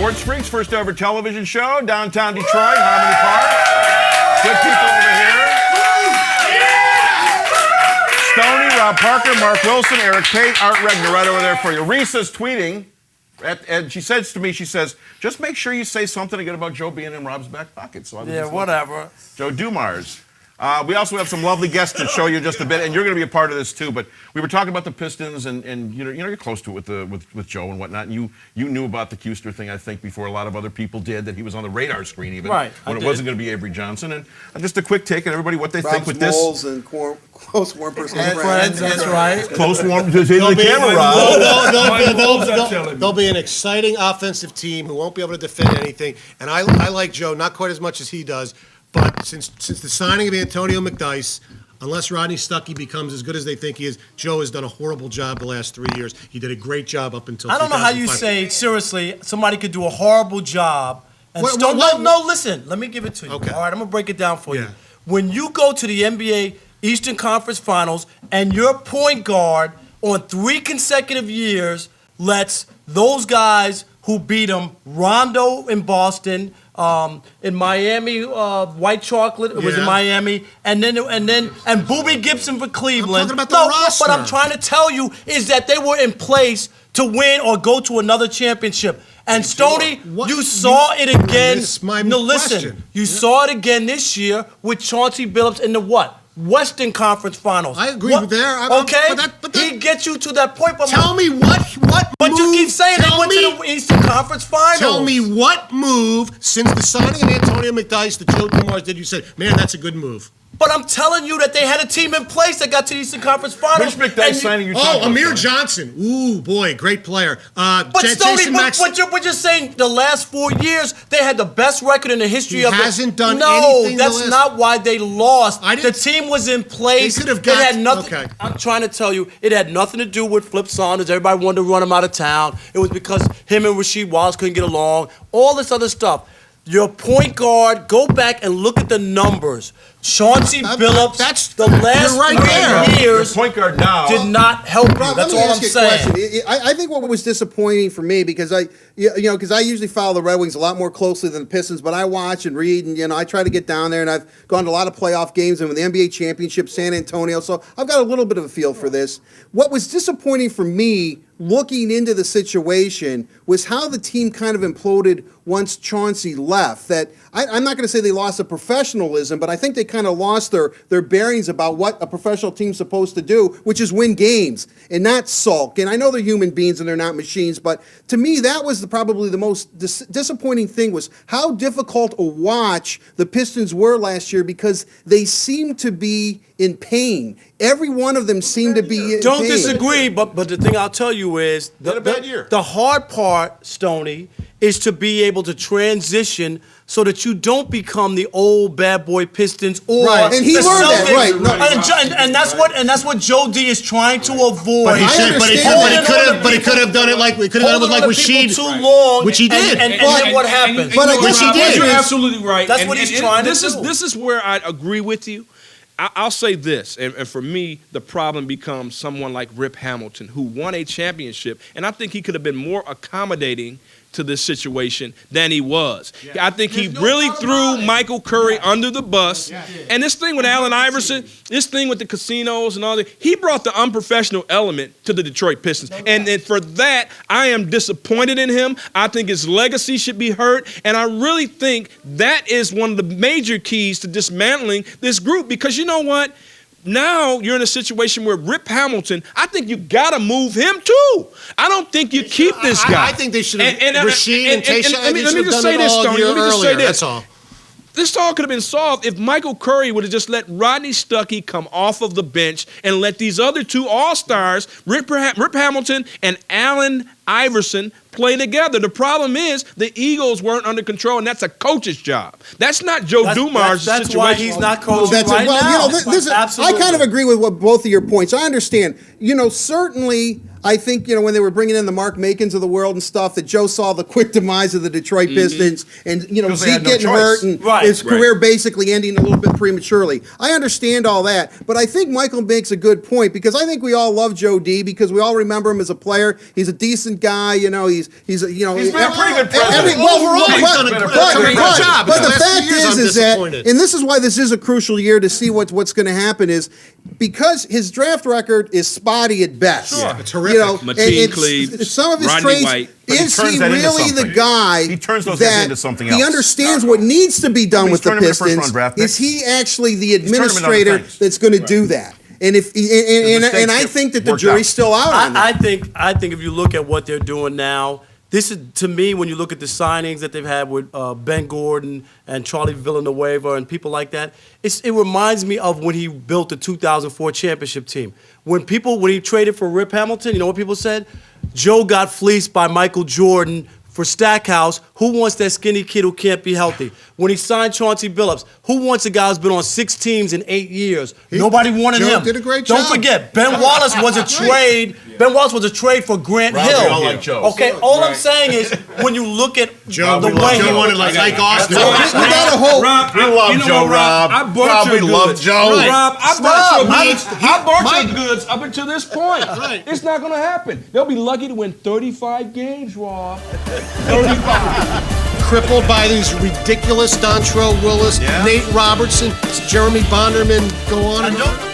Sports Freaks, first ever television show, downtown Detroit, Harmony Park. Good people over here. Stoney, Rob Parker, Mark Wilson, Eric Pate, Art Regner right over there for you. Risa's tweeting, and she says to me, she says, just make sure you say something again about Joe being in Rob's back pocket. So whatever. Joe Dumars. We also have some lovely guests to show you just a bit, and you're going to be a part of this too. But we were talking about the Pistons, and you're close to it with Joe and whatnot. And you knew about the Kuster thing, I think, before a lot of other people did. That he was on the radar screen even when it wasn't going to be Avery Johnson. And just a quick take on everybody what they think with this. Moles and close warm personal friends. That's right. Close warm. The camera, Rob. They'll be an exciting offensive team who won't be able to defend anything. And I like Joe, not quite as much as he does. But since the signing of Antonio McDyess, unless Rodney Stuckey becomes as good as they think he is, Joe has done a horrible job the last 3 years. He did a great job up until 2005. I don't know how you say, seriously, somebody could do a horrible job. And listen, let me give it to you. Okay. All right, I'm going to break it down for you. When you go to the NBA Eastern Conference Finals and your point guard on 3 consecutive years lets those guys who beat him, Rondo in Boston, in Miami, White Chocolate, it was in Miami, and Boobie Gibson for Cleveland. I'm talking about the roster. What I'm trying to tell you is that they were in place to win or go to another championship. And Stoney, you saw it again. Listen, you saw it again this year with Chauncey Billups in the what? Western Conference Finals. I agree with that. But he gets you to that point. But tell me what But move, you keep saying they went to the Eastern Conference Finals. Tell me what move since the signing of Antonio McDyess that Joe Dumars did you said, man, that's a good move. But I'm telling you that they had a team in place that got to the Eastern Conference Finals. Which McDyess signing you talking about? Amir Johnson. Ooh, boy, great player. But Stoney, but you're saying the last 4 years they had the best record in the history of it. He hasn't done anything. No, that's not why they lost. The team was in place. They could have got. It had nothing. Okay. I'm trying to tell you, it had nothing to do with Flip Saunders. Everybody wanted to run him out of town. It was because him and Rasheed Wallace couldn't get along. All this other stuff. Your point guard, go back and look at the numbers. Chauncey Billups, the last 3 years, point guard now did not help you. That's all I'm saying. I think what was disappointing for me because I usually follow the Red Wings a lot more closely than the Pistons, but I watch and read and I try to get down there and I've gone to a lot of playoff games and with the NBA championship, San Antonio, so I've got a little bit of a feel for this. What was disappointing for me looking into the situation was how the team kind of imploded once Chauncey left. That I'm not going to say they lost the professionalism, but I think they kind of lost their bearings about what a professional team's supposed to do, which is win games and not sulk. And I know they're human beings and they're not machines, but to me that was probably the most disappointing thing was how difficult a watch the Pistons were last year because they seemed to be in pain. Every one of them seemed to be in pain. Don't disagree, but the thing I'll tell you is the hard part, Stoney, is to be able to transition so that you don't become the old bad boy Pistons or and he the learned Celtics. that, right? And that's what Joe D is trying to avoid. But he could have done it like Rasheed, too long, which he did. And then what happened? Which he did. You're absolutely right. That's what he's trying to do. This is where I agree with you. I'll say this, and for me, the problem becomes someone like Rip Hamilton, who won a championship, and I think he could have been more accommodating to this situation than he was. Yeah. I think he really threw Michael Curry under the bus. Yeah. And this thing with Allen Iverson, this thing with the casinos and all that, he brought the unprofessional element to the Detroit Pistons. And for that, I am disappointed in him. I think his legacy should be hurt. And I really think that is one of the major keys to dismantling this group. Because you know what? Now you're in a situation where Rip Hamilton, I think you got to move him too. I don't think you keep this guy. I think they should have Rasheed and Tayshaun. Let me just say this, Tony. Let me just say this. That's all. This all could have been solved if Michael Curry would have just let Rodney Stuckey come off of the bench and let these other two all-stars, Rip Hamilton and Allen Iverson, play together. The problem is the Eagles weren't under control, and that's a coach's job. That's not Joe Dumars' situation. That's why he's not coaching right now. I kind of agree with both of your points. I understand. Certainly, I think, when they were bringing in the Mark Makins of the world and stuff, that Joe saw the quick demise of the Detroit Pistons and, Zeke getting hurt and his career basically ending a little bit prematurely. I understand all that, but I think Michael makes a good point because I think we all love Joe D because we all remember him as a player. He's a decent decent guy. You know, he's He's been a pretty good president. Overall, he's done a great job. But the last fact few years, I'm is that, disappointed. and this is why this is a crucial year to see what's going to happen, is because his draft record is spotty at best. Sure. It's horrific. You know, Mateen and Cleaves, some of his Rodney trades. White. But he Is turns he that into really the something. guy He turns those guys that into something he else. understands what needs to be done He's with the turned him into Pistons? first-round draft Is picks. he actually the turned him into other administrator things. that's going to do that? And if and I think that the worked jury's out. still out on that. I think if you look at what they're doing now, this is, to me, when you look at the signings that they've had with Ben Gordon and Charlie Villanueva and people like that, it reminds me of when he built the 2004 championship team. When he traded for Rip Hamilton, you know what people said? Joe got fleeced by Michael Jordan for Stackhouse. Who wants that skinny kid who can't be healthy? When he signed Chauncey Billups, who wants a guy who's been on 6 teams in 8 years? Nobody wanted Joe him. did a great Don't job. forget, Ben Wallace was a trade. Ben Wallace was a trade for Grant Rob, Hill. we all like Joe. Okay, all I'm saying is when you look at Joe, the way Joe wanted like Ike Austin. We got to hope. Rob, We love you know Joe, what, Rob. I bought Rob, your we goods. love Joe. Right. Rob, I Stop. bought your goods up until this point. Right. It's not going to happen. They'll be lucky to win 35 games, Rob. 35. Crippled by these ridiculous Dontrell Willis, Yeah. Nate Robertson, Jeremy Bonderman, go on and on.